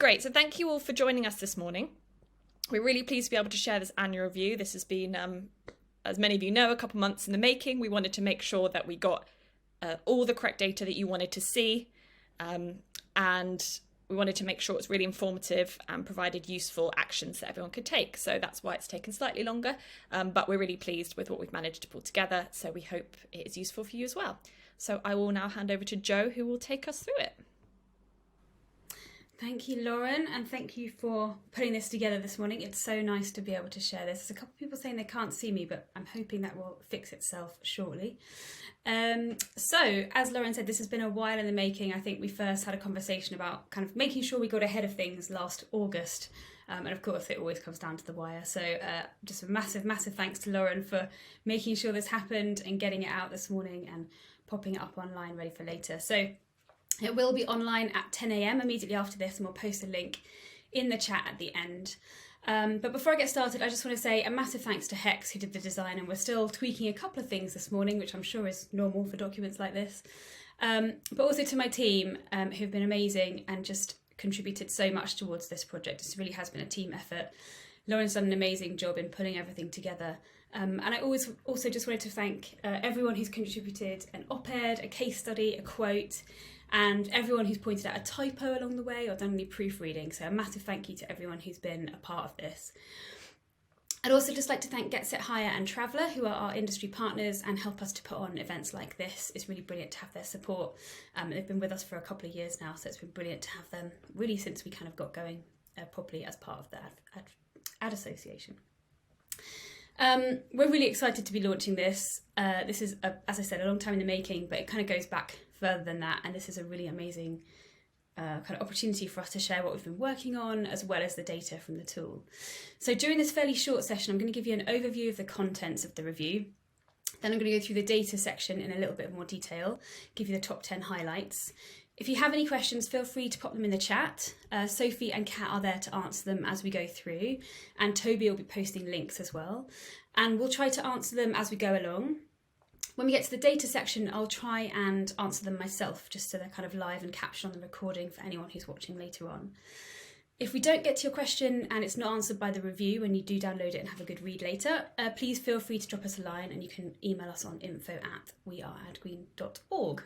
Great, so thank you all for joining us this morning. We're really pleased to be able to share this annual review. This has been, as many of you know, a couple months in the making. We wanted to make sure that we got all the correct data that you wanted to see, and we wanted to make sure it's really informative and provided useful actions that everyone could take. So that's why it's taken slightly longer, but we're really pleased with what we've managed to pull together. So we hope it is useful for you as well. So I will now hand over to Jo, who will take us through it. Thank you, Lauren, and thank you for putting this together this morning. It's so nice to be able to share this. There's a couple of people saying they can't see me, but I'm hoping that will fix itself shortly. So, as Lauren said, this has been a while in the making. I think we first had a conversation about kind of making sure we got ahead of things last August. And of course, it always comes down to the wire. So just a massive, massive thanks to Lauren for making sure this happened and getting it out this morning and popping it up online ready for later. So it will be online at 10 a.m. immediately after this, and we'll post a link in the chat at the end. But before I get started, I just want to say a massive thanks to Hex, who did the design, and we're still tweaking a couple of things this morning, which I'm sure is normal for documents like this. But also to my team, who've been amazing and just contributed so much towards this project. This really has been a team effort. Lauren's done an amazing job in putting everything together. And I also just wanted to thank everyone who's contributed an op-ed, a case study, a quote, and everyone who's pointed out a typo along the way or done any proofreading. So a massive thank you to everyone who's been a part of this. I'd also just like to thank Get Set Hire and Traveller, who are our industry partners and help us to put on events like this. It's really brilliant to have their support. They've been with us for a couple of years now, so it's been brilliant to have them really since we kind of got going properly as part of the Ad Association. We're really excited to be launching this. This is, as I said, a long time in the making, but it kind of goes back further than that, and this is a really amazing kind of opportunity for us to share what we've been working on, as well as the data from the tool. So during this fairly short session, I'm going to give you an overview of the contents of the review. Then I'm going to go through the data section in a little bit more detail, give you the top 10 highlights. If you have any questions, feel free to pop them in the chat. Sophie and Kat are there to answer them as we go through, and Toby will be posting links as well. And we'll try to answer them as we go along. When we get to the data section, I'll try and answer them myself, just so they're kind of live and captured on the recording for anyone who's watching later on. If we don't get to your question and it's not answered by the review when you do download it and have a good read later, please feel free to drop us a line, and you can email us on info@weareadgreen.org.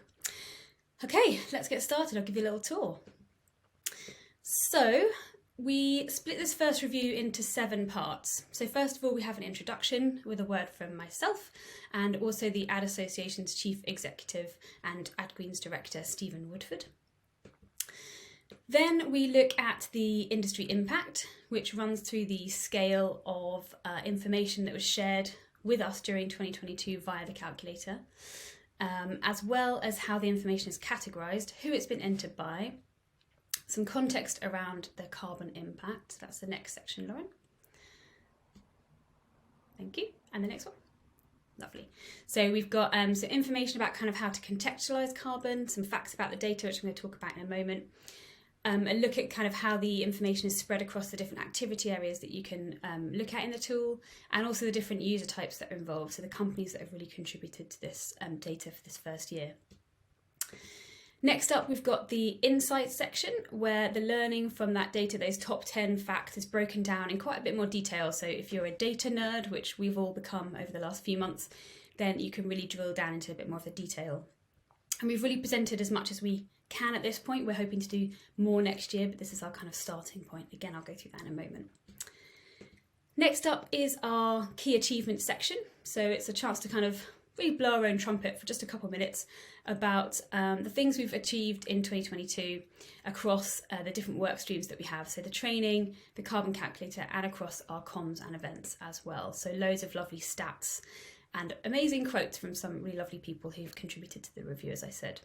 Okay, let's get started. I'll give you a little tour. So we split this first review into 7 parts. So first of all, we have an introduction with a word from myself and also the Ad Association's Chief Executive and AdGreen's Director, Stephen Woodford. Then we look at the industry impact, which runs through the scale of information that was shared with us during 2022 via the calculator, as well as how the information is categorised, who it's been entered by, some context around the carbon impact. That's the next section, Lauren. Thank you. And the next one. Lovely. So we've got some information about kind of how to contextualise carbon, some facts about the data, which I'm going to talk about in a moment. A look at kind of how the information is spread across the different activity areas that you can look at in the tool, and also the different user types that are involved, so the companies that have really contributed to this data for this first year. Next up, we've got the insights section, where the learning from that data, those top 10 facts, is broken down in quite a bit more detail. So if you're a data nerd, which we've all become over the last few months, then you can really drill down into a bit more of the detail. And we've really presented as much as we can at this point. We're hoping to do more next year, but this is our kind of starting point. Again, I'll go through that in a moment. Next up is our key achievements section. So it's a chance to kind of really blow our own trumpet for just a couple of minutes about the things we've achieved in 2022 across the different work streams that we have. So the training, the carbon calculator, and across our comms and events as well. So loads of lovely stats and amazing quotes from some really lovely people who've contributed to the review, as I said.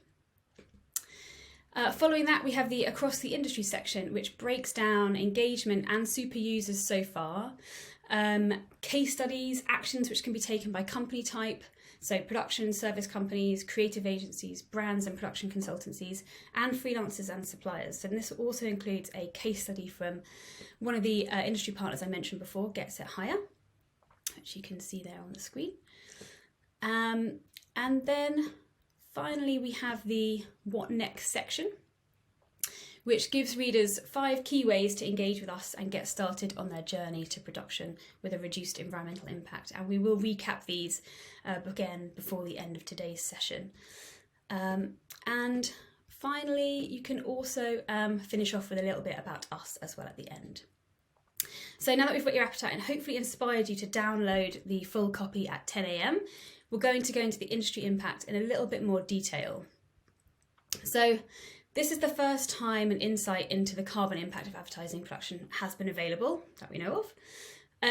Following that, we have the across the industry section, which breaks down engagement and super users so far, case studies, actions which can be taken by company type, so production service companies, creative agencies, brands and production consultancies, and freelancers and suppliers. And this also includes a case study from one of the industry partners I mentioned before, Get Set Hire, which you can see there on the screen. And then finally, we have the what next section, which gives readers 5 key ways to engage with us and get started on their journey to production with a reduced environmental impact. And we will recap these again before the end of today's session. And finally, you can also finish off with a little bit about us as well at the end. So now that we've got your appetite and hopefully inspired you to download the full copy at 10 a.m, we're going to go into the industry impact in a little bit more detail. So this is the first time an insight into the carbon impact of advertising production has been available, that we know of.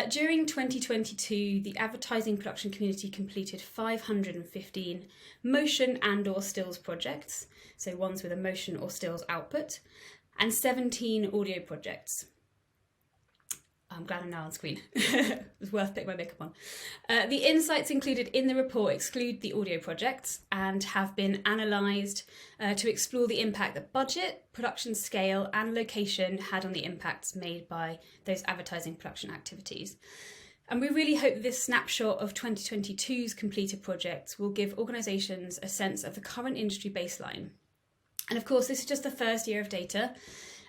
During 2022, the advertising production community completed 515 motion and or stills projects, so ones with a motion or stills output, and 17 audio projects. I'm glad I'm now on screen. It was worth putting my makeup on. The insights included in the report exclude the audio projects and have been analysed to explore the impact that budget, production scale and location had on the impacts made by those advertising production activities. And we really hope that this snapshot of 2022's completed projects will give organisations a sense of the current industry baseline. And of course, this is just the first year of data.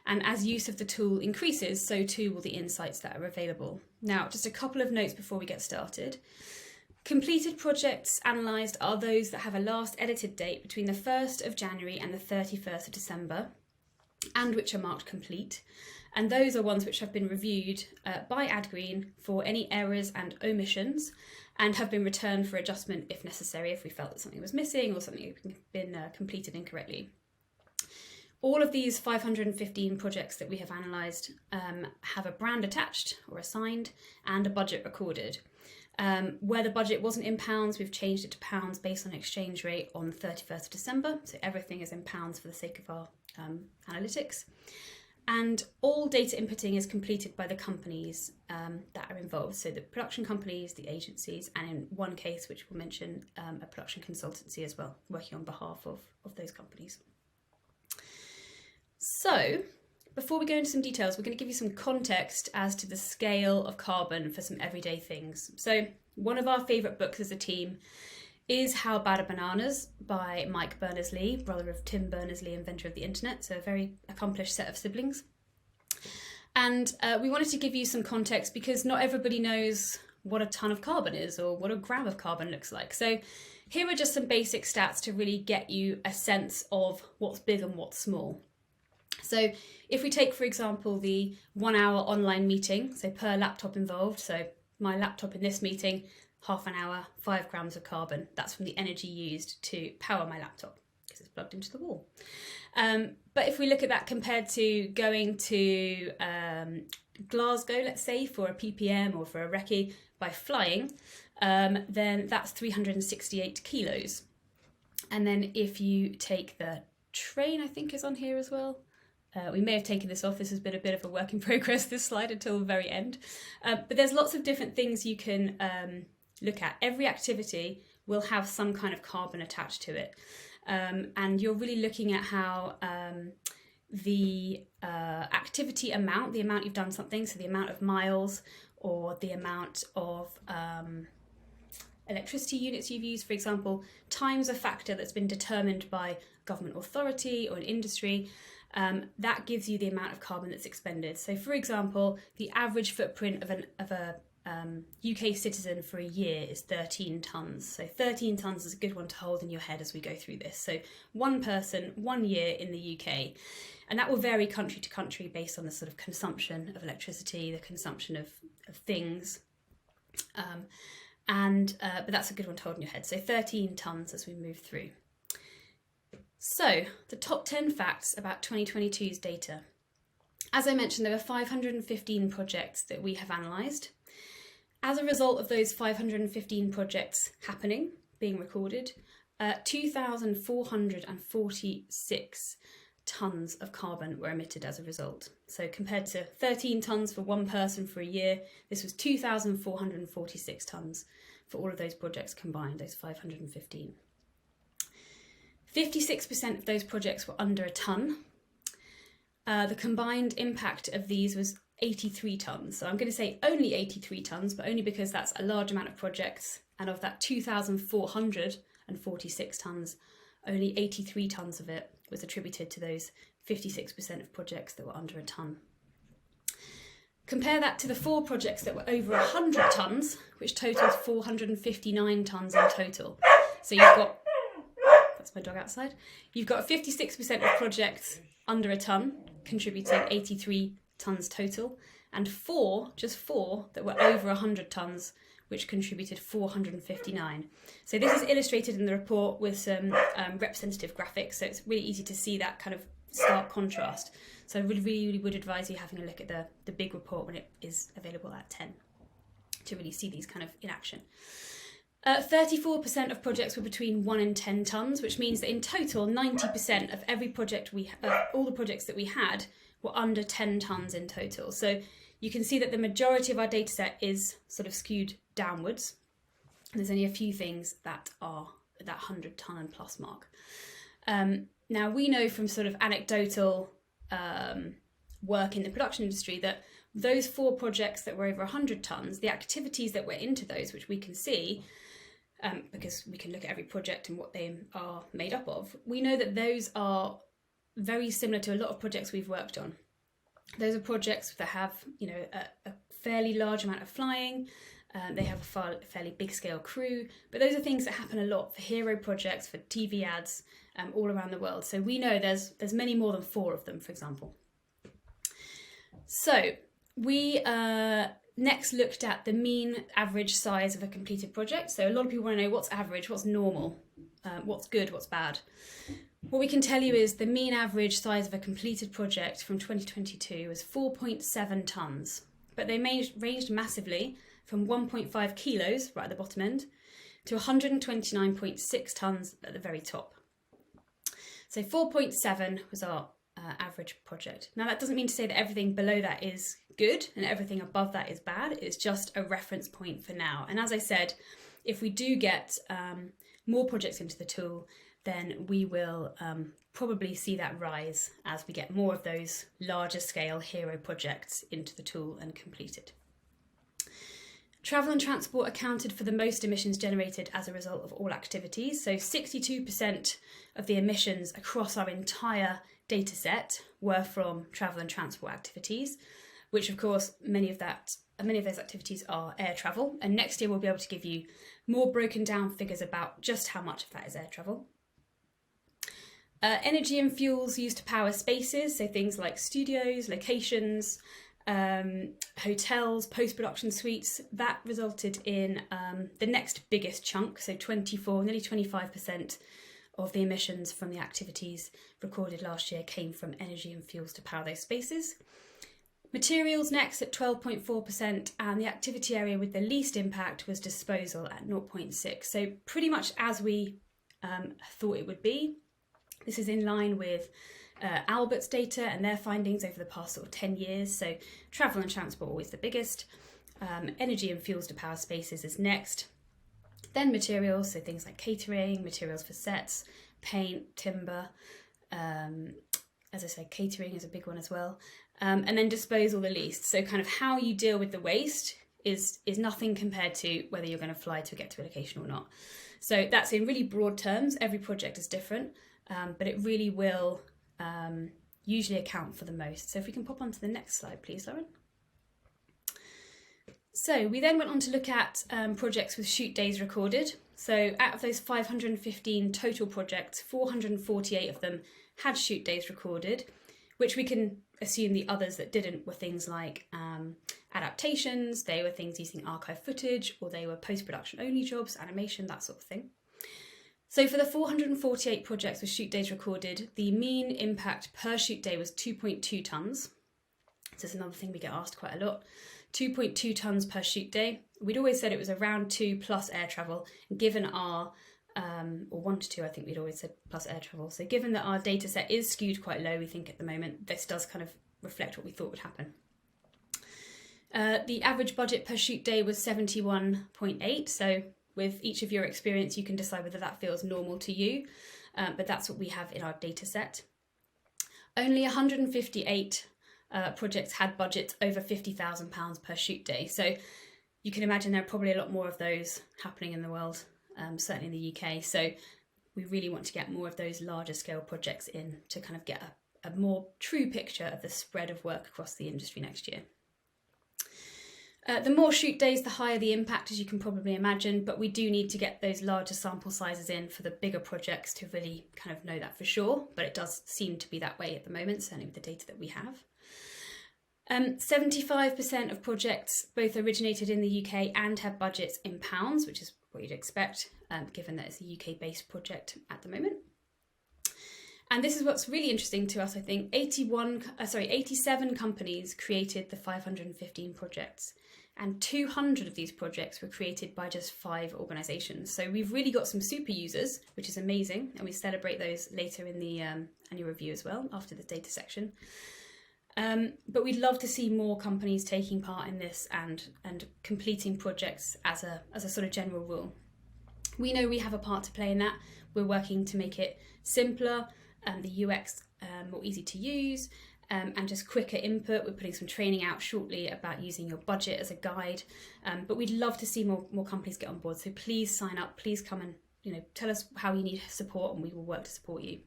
And as use of the tool increases, so too will the insights that are available. Now, just a couple of notes before we get started. Completed projects analysed are those that have a last edited date between the 1st of January and the 31st of December, and which are marked complete. And those are ones which have been reviewed by AdGreen for any errors and omissions, and have been returned for adjustment if necessary, if we felt that something was missing or something had been completed incorrectly. All of these 515 projects that we have analysed have a brand attached or assigned and a budget recorded. Where the budget wasn't in pounds, we've changed it to pounds based on exchange rate on the 31st of December. So everything is in pounds for the sake of our analytics. And all data inputting is completed by the companies that are involved. So the production companies, the agencies, and in one case, which we'll mention, a production consultancy as well, working on behalf of those companies. So, before we go into some details, we're going to give you some context as to the scale of carbon for some everyday things. So, one of our favourite books as a team is How Bad Are Bananas by Mike Berners-Lee, brother of Tim Berners-Lee, inventor of the internet, so a very accomplished set of siblings. And we wanted to give you some context because not everybody knows what a tonne of carbon is or what a gram of carbon looks like. So, here are just some basic stats to really get you a sense of what's big and what's small. So if we take, for example, the 1 hour online meeting, so per laptop involved, so my laptop in this meeting, half an hour, 5 grams of carbon. That's from the energy used to power my laptop because it's plugged into the wall. But if we look at that compared to going to Glasgow, let's say, for a PPM or for a recce by flying, then that's 368 kilos. And then if you take the train, I think is on here as well. We may have taken this off. This has been a bit of a work in progress, this slide, until the very end. But there's lots of different things you can look at. Every activity will have some kind of carbon attached to it. And you're really looking at how the activity amount, the amount you've done something, so the amount of miles or the amount of electricity units you've used, for example, times a factor that's been determined by government authority or an industry. That gives you the amount of carbon that's expended. So, for example, the average footprint of a UK citizen for a year is 13 tonnes. So 13 tonnes is a good one to hold in your head as we go through this. So one person, 1 year in the UK. And that will vary country to country based on the sort of consumption of electricity, the consumption of things. But that's a good one to hold in your head. So 13 tonnes as we move through. So, the top 10 facts about 2022's data. As I mentioned, there were 515 projects that we have analysed. As a result of those 515 projects happening, being recorded, 2,446 tonnes of carbon were emitted as a result. So compared to 13 tonnes for one person for a year, this was 2,446 tonnes for all of those projects combined, those 515. 56% of those projects were under a tonne. The combined impact of these was 83 tonnes. So I'm going to say only 83 tonnes, but only because that's a large amount of projects. And of that 2,446 tonnes, only 83 tonnes of it was attributed to those 56% of projects that were under a tonne. Compare that to the 4 projects that were over 100 tonnes, which totals 459 tonnes in total. So you've got, that's my dog outside, you've got 56% of projects under a tonne, contributing 83 tonnes total, and just four that were over 100 tonnes, which contributed 459. So this is illustrated in the report with some representative graphics, so it's really easy to see that kind of stark contrast. So I really would advise you having a look at the big report when it is available at 10 to really see these kind of in action. 34% of projects were between 1 and 10 tonnes, which means that in total 90% of every project all the projects that we had were under 10 tonnes in total. So you can see that the majority of our data set is sort of skewed downwards. There's only a few things that are at that 100 tonne and plus mark. Now we know from sort of anecdotal work in the production industry that those 4 projects that were over 100 tonnes, the activities that were into those, which we can see, because we can look at every project and what they are made up of, we know that those are very similar to a lot of projects we've worked on. Those are projects that have, a fairly large amount of flying. They have a fairly big scale crew, but those are things that happen a lot for hero projects, for TV ads, all around the world. So we know there's many more than 4 of them, for example. So we next looked at the mean average size of a completed project. So a lot of people want to know what's average, what's normal, what's good, what's bad. What we can tell you is the mean average size of a completed project from 2022 was 4.7 tonnes, but they ranged massively from 1.5 kilos, right at the bottom end, to 129.6 tonnes at the very top. So 4.7 was our average project. Now that doesn't mean to say that everything below that is good and everything above that is bad. It's just a reference point for now. And as I said, if we do get more projects into the tool, then we will probably see that rise as we get more of those larger scale hero projects into the tool and completed. Travel and transport accounted for the most emissions generated as a result of all activities. So 62% of the emissions across our entire data set were from travel and transport activities, which of course many of those activities are air travel. And next year we'll be able to give you more broken down figures about just how much of that is air travel. Energy and fuels used to power spaces, so things like studios, locations, hotels, post-production suites, that resulted in the next biggest chunk, so nearly 25% of the emissions from the activities recorded last year came from energy and fuels to power those spaces. Materials next at 12.4%, and the activity area with the least impact was disposal at 0.6%. So pretty much as we thought it would be. This is in line with Albert's data and their findings over the past sort of 10 years. So travel and transport always the biggest. Energy and fuels to power spaces is next. Then materials, so things like catering, materials for sets, paint, timber. As I said, catering is a big one as well. And then disposal the least. So kind of how you deal with the waste is nothing compared to whether you're going to fly to get to a location or not. So that's in really broad terms. Every project is different, but it really will usually account for the most. So if we can pop on to the next slide, please, Lauren. So we then went on to look at projects with shoot days recorded. So out of those 515 total projects, 448 of them had shoot days recorded, which we can assume the others that didn't were things like adaptations, they were things using archive footage, or they were post-production only jobs, animation, that sort of thing. So for the 448 projects with shoot days recorded, the mean impact per shoot day was 2.2 tonnes. So it's another thing we get asked quite a lot. 2.2 tonnes per shoot day. We'd always said it was around 2 plus air travel, given our, or 1 to 2, I think we'd always said plus air travel. So given that our data set is skewed quite low, we think at the moment, this does kind of reflect what we thought would happen. The average budget per shoot day was 71.8. So with each of your experience, you can decide whether that feels normal to you, but that's what we have in our data set. Only 158 projects had budgets over £50,000 per shoot day. So you can imagine there are probably a lot more of those happening in the world, certainly in the UK. So we really want to get more of those larger scale projects in to kind of get a more true picture of the spread of work across the industry next year. The more shoot days, the higher the impact, as you can probably imagine, but we do need to get those larger sample sizes in for the bigger projects to really kind of know that for sure, but it does seem to be that way at the moment, certainly with the data that we have. 75% of projects both originated in the UK and have budgets in pounds, which is what you'd expect, given that it's a UK-based project at the moment. And this is what's really interesting to us, I think. 87 companies created the 515 projects, and 200 of these projects were created by just 5 organisations. So we've really got some super users, which is amazing, and we celebrate those later in the annual review as well, after the data section. But we'd love to see more companies taking part in this and completing projects as a sort of general rule. We know we have a part to play in that. We're working to make it simpler, the UX more easy to use, and just quicker input. We're putting some training out shortly about using your budget as a guide, but we'd love to see more companies get on board. So please sign up, please come and tell us how you need support, and we will work to support you.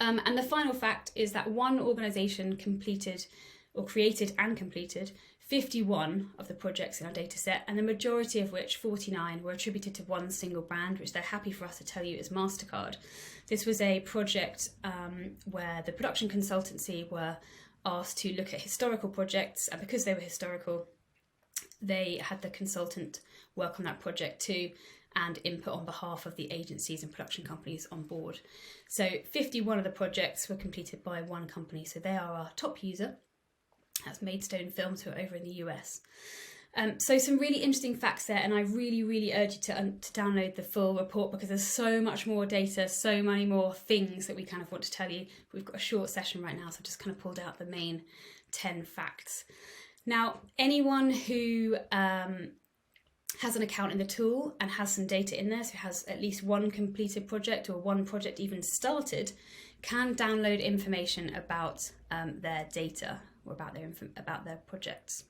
And the final fact is that one organisation created and completed 51 of the projects in our data set, and the majority of which, 49, were attributed to one single brand, which they're happy for us to tell you is MasterCard. This was a project where the production consultancy were asked to look at historical projects, and because they were historical, they had the consultant work on that project too and input on behalf of the agencies and production companies on board. So 51 of the projects were completed by one company, so they are our top user. That's Maidstone Films, who are over in the US. So some really interesting facts there, and I really, really urge you to download the full report, because there's so much more data, so many more things that we kind of want to tell you. We've got a short session right now, so I've just kind of pulled out the main 10 facts. Now, anyone who has an account in the tool and has some data in there, so has at least one completed project or one project even started, can download information about their data or about their projects.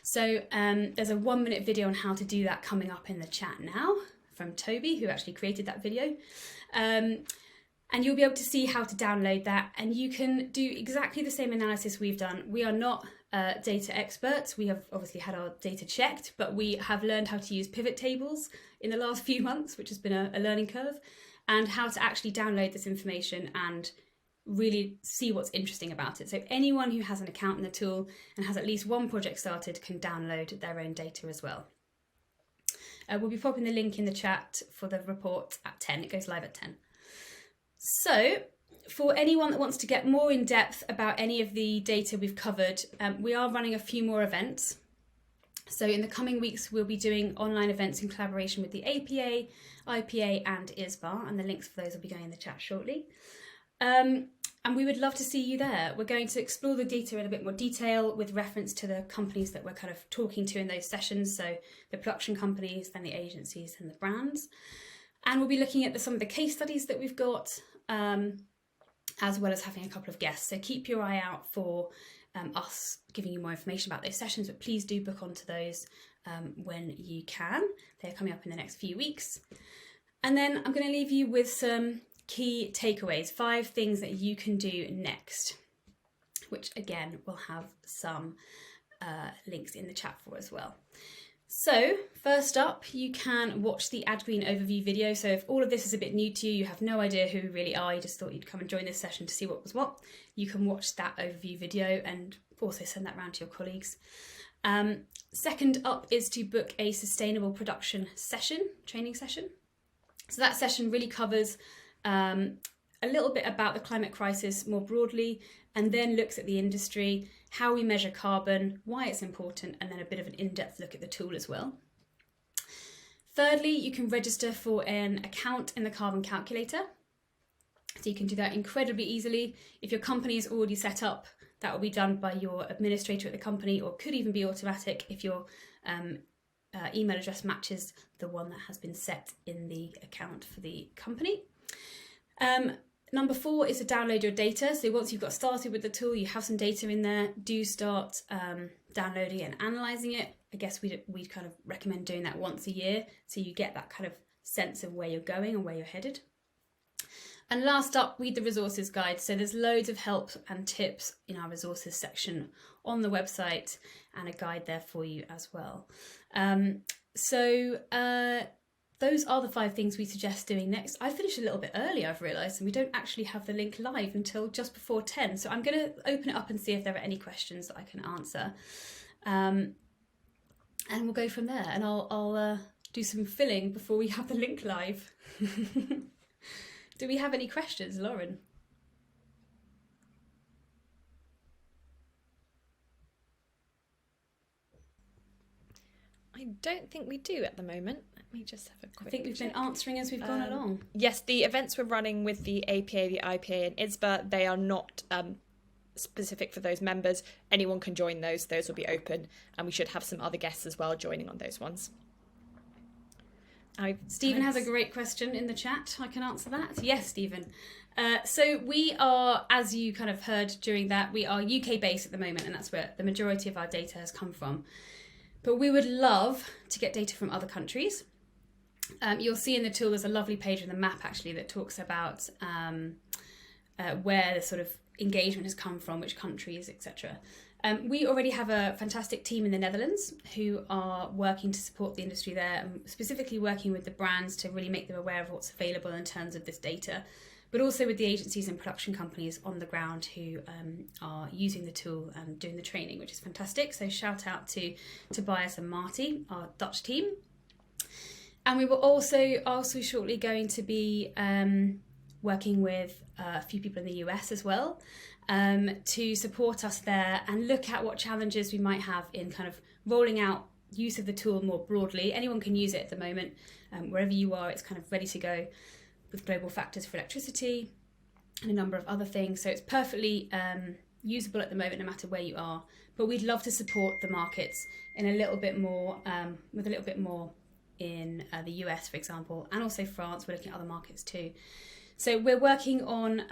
So there's a 1-minute video on how to do that coming up in the chat now from Toby, who actually created that video. And you'll be able to see how to download that, and you can do exactly the same analysis we've done. We are not data experts. We have obviously had our data checked, but we have learned how to use pivot tables in the last few months, which has been a learning curve, and how to actually download this information and really see what's interesting about it. So anyone who has an account in the tool and has at least one project started can download their own data as well. We'll be popping the link in the chat for the report at 10. It goes live at 10. So for anyone that wants to get more in depth about any of the data we've covered, we are running a few more events. So in the coming weeks, we'll be doing online events in collaboration with the APA, IPA and ISBA, and the links for those will be going in the chat shortly. And we would love to see you there. We're going to explore the data in a bit more detail with reference to the companies that we're kind of talking to in those sessions. So the production companies, then the agencies and the brands. And we'll be looking at some of the case studies that we've got, as well as having a couple of guests. So keep your eye out for us giving you more information about those sessions, but please do book onto those when you can. They're coming up in the next few weeks. And then I'm going to leave you with some key takeaways, 5 things that you can do next, which again we'll have some links in the chat for as well. So first up, you can watch the AdGreen overview video. So if all of this is a bit new to you, you have no idea who we really are, you just thought you'd come and join this session to see what was what, you can watch that overview video and also send that around to your colleagues. Second up is to book a sustainable production session, training session. So that session really covers a little bit about the climate crisis more broadly, and then looks at the industry, how we measure carbon, why it's important, and then a bit of an in-depth look at the tool as well. Thirdly, you can register for an account in the carbon calculator. So you can do that incredibly easily. If your company is already set up, that will be done by your administrator at the company, or could even be automatic if your email address matches the one that has been set in the account for the company. Number 4 is to download your data. So once you've got started with the tool, you have some data in there, do start downloading it and analysing it. I guess we'd kind of recommend doing that once a year, so you get that kind of sense of where you're going and where you're headed. And last up, read the resources guide. So there's loads of help and tips in our resources section on the website, and a guide there for you as well. Those are the 5 things we suggest doing next. I finished a little bit early, I've realised, and we don't actually have the link live until just before 10. So I'm going to open it up and see if there are any questions that I can answer. And we'll go from there. And I'll do some filling before we have the link live. Do we have any questions, Lauren? I don't think we do at the moment. Let me just have a quick I think we've check. been answering as we've gone along. Yes, the events we're running with the APA, the IPA and ISBA, they are not specific for those members. Anyone can join those. Those will be open, and we should have some other guests as well joining on those ones. Stephen has a great question in the chat. I can answer that. Yes, Stephen. So we are, as you kind of heard during that, we are UK based at the moment, and that's where the majority of our data has come from. But we would love to get data from other countries. You'll see in the tool there's a lovely page in the map actually that talks about where the sort of engagement has come from, which countries, etc. We already have a fantastic team in the Netherlands who are working to support the industry there, and specifically working with the brands to really make them aware of what's available in terms of this data, but also with the agencies and production companies on the ground who are using the tool and doing the training, which is fantastic. So shout out to Tobias and Marty, our Dutch team. And we were also shortly going to be working with a few people in the US as well, to support us there and look at what challenges we might have in kind of rolling out use of the tool more broadly. Anyone can use it at the moment. Wherever you are, it's kind of ready to go with global factors for electricity and a number of other things. So it's perfectly usable at the moment, no matter where you are. But we'd love to support the markets in a little bit more, with a little bit more in the US, for example, and also France. We're looking at other markets too. So we're working on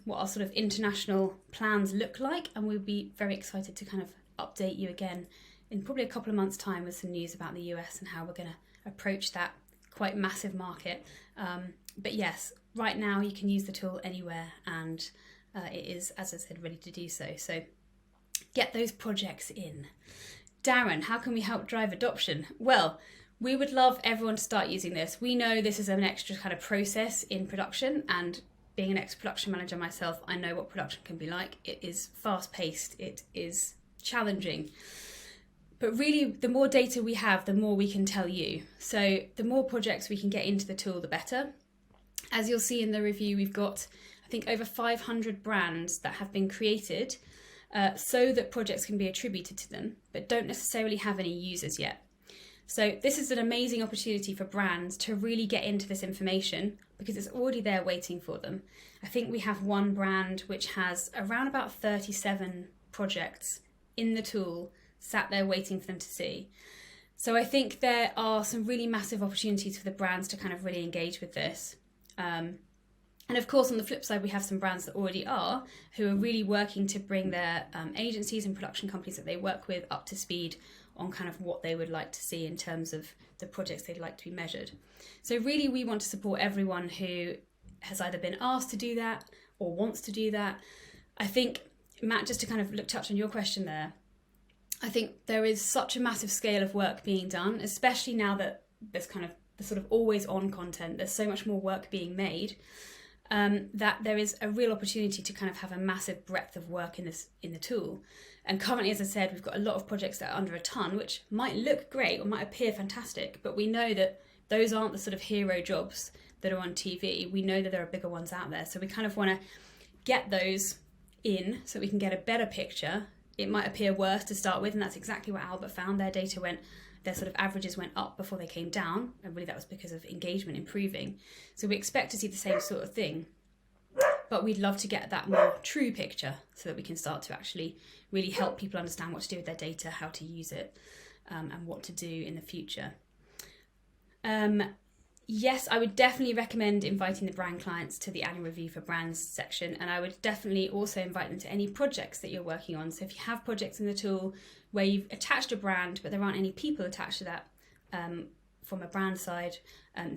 what our sort of international plans look like, and we'll be very excited to kind of update you again in probably a couple of months' time with some news about the US and how we're going to approach that quite massive market. But yes, right now you can use the tool anywhere, and it is, as I said, ready to do so. So get those projects in. Darren, how can we help drive adoption? Well, we would love everyone to start using this. We know this is an extra kind of process in production, and being an ex-production manager myself, I know what production can be like. It is fast-paced, it is challenging. But really, the more data we have, the more we can tell you. So the more projects we can get into the tool, the better. As you'll see in the review, we've got, I think, over 500 brands that have been created so that projects can be attributed to them, but don't necessarily have any users yet. So this is an amazing opportunity for brands to really get into this information because it's already there waiting for them. I think we have one brand which has around about 37 projects in the tool sat there waiting for them to see. So I think there are some really massive opportunities for the brands to kind of really engage with this. And of course, on the flip side, we have some brands that already are, who are really working to bring their agencies and production companies that they work with up to speed on kind of what they would like to see in terms of the projects they'd like to be measured. So really, we want to support everyone who has either been asked to do that or wants to do that. I think, Matt, just to kind of touch on your question there, I think there is such a massive scale of work being done, especially now that there's kind of the sort of always on content, there's so much more work being made, that there is a real opportunity to kind of have a massive breadth of work in the tool. And currently, as I said, we've got a lot of projects that are under a ton, which might look great or might appear fantastic, but we know that those aren't the sort of hero jobs that are on TV. We know that there are bigger ones out there. So we kind of want to get those in so we can get a better picture. It might appear worse to start with, and that's exactly what Albert found. Their sort of averages went up before they came down, and really that was because of engagement improving. So we expect to see the same sort of thing, but we'd love to get that more true picture so that we can start to actually really help people understand what to do with their data, how to use it, and what to do in the future. Yes, I would definitely recommend inviting the brand clients to the annual review for brands section, and I would definitely also invite them to any projects that you're working on. So if you have projects in the tool where you've attached a brand but there aren't any people attached to that from a brand side,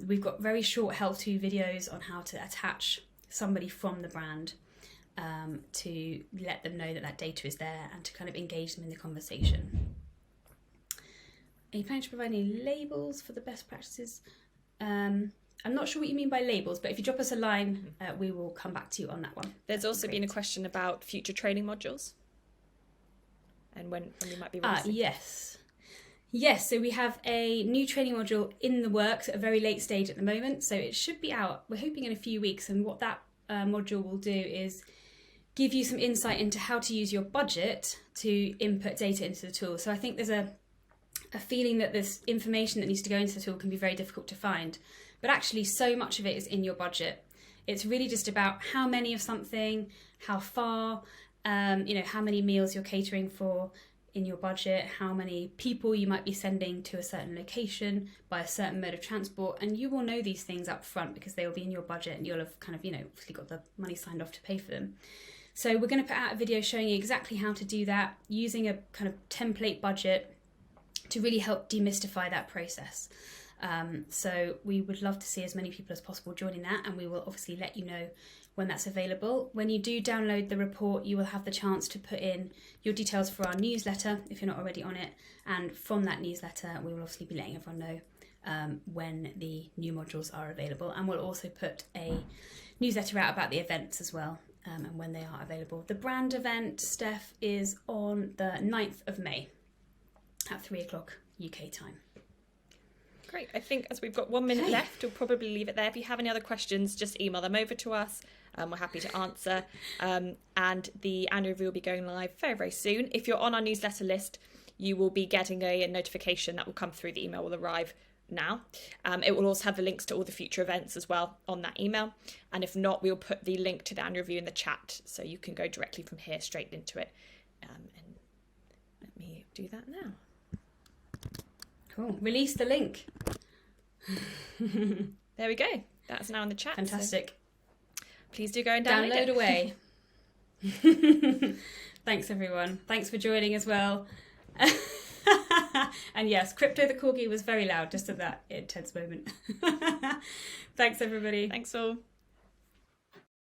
we've got very short how-to videos on how to attach somebody from the brand to let them know that that data is there and to kind of engage them in the conversation. Are you planning to provide any labels for the best practices? I'm not sure what you mean by labels, but if you drop us a line, we will come back to you on that one. There's also been a question about future training modules and when we might be releasing. Yes, so we have a new training module in the works at a very late stage at the moment, so it should be out, we're hoping, in a few weeks, and what that module will do is give you some insight into how to use your budget to input data into the tool. So I think there's a feeling that this information that needs to go into the tool can be very difficult to find, but actually so much of it is in your budget. It's really just about how many of something, how far, how many meals you're catering for in your budget, how many people you might be sending to a certain location by a certain mode of transport, and you will know these things up front because they will be in your budget and you'll have kind of, obviously got the money signed off to pay for them. So we're going to put out a video showing you exactly how to do that using a kind of template budget to really help demystify that process. So we would love to see as many people as possible joining that, and we will obviously let you know when that's available. When you do download the report, you will have the chance to put in your details for our newsletter if you're not already on it, and from that newsletter we will obviously be letting everyone know when the new modules are available, and we'll also put a newsletter out about the events as well, and when they are available. The brand event, Steph, is on the 9th of May at 3 o'clock UK time. Great. I think as we've got 1 minute left, we'll probably leave it there. If you have any other questions, just email them over to us. We're happy to answer. And the annual review will be going live very, very soon. If you're on our newsletter list, you will be getting a notification that will come through. The email will arrive now. It will also have the links to all the future events as well on that email. And if not, we'll put the link to the annual review in the chat, so you can go directly from here straight into it. And let me do that now. Cool. Release the link. There we go. That's now in the chat. Fantastic. So please do go and download it. Away. Thanks, everyone. Thanks for joining as well. And yes, Crypto the Corgi was very loud just at that intense moment. Thanks, everybody. Thanks all.